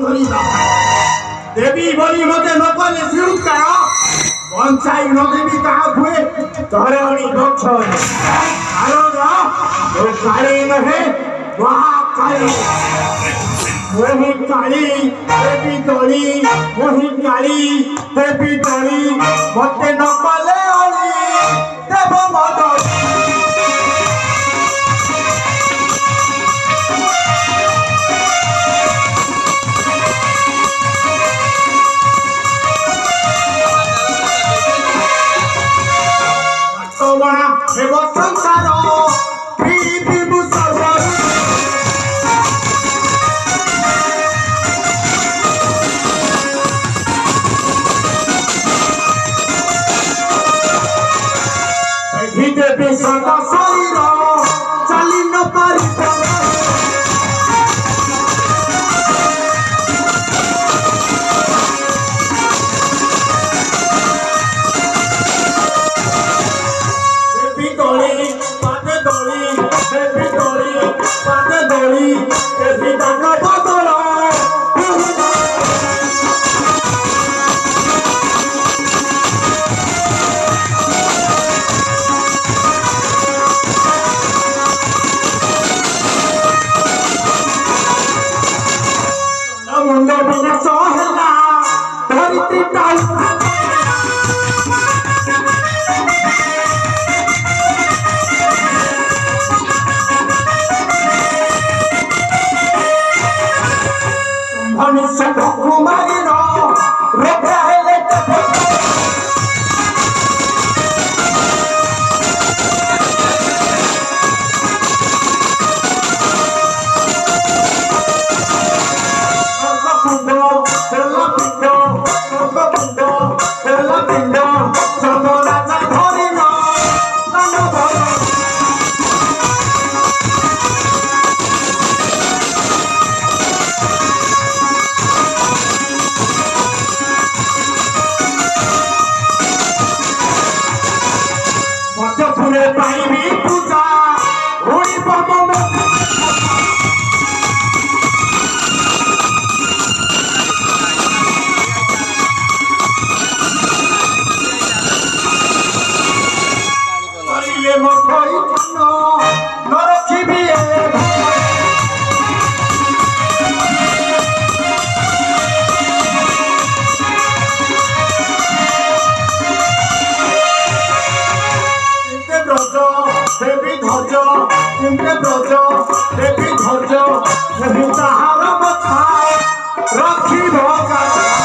କରିବା ଦେବୀ ବୋଲି ମତେ ନ କଲେ ସିଉକାର ବଞ୍ଚାଇ ନ ଦେବି କାହା ହୁଏ ଧରଣୀ ଗଛ କାରଣ କାଳି ନୁହେଁ ମହାକାଳି मोही काली देवी तोली मोही काली देवी तोली मते न पाले ओली देव मद तो बना हे संसार सदा शरीर चली न पारी देवी तोली पादे तोली देवी तोली पादे तोली देवी दाना बदल मुंडे बिना सोहला धरती टाल मनुष्य कुमारी रो रेखा है देवी ध्वज देवी ध्वज ताहार कथा रखी भगा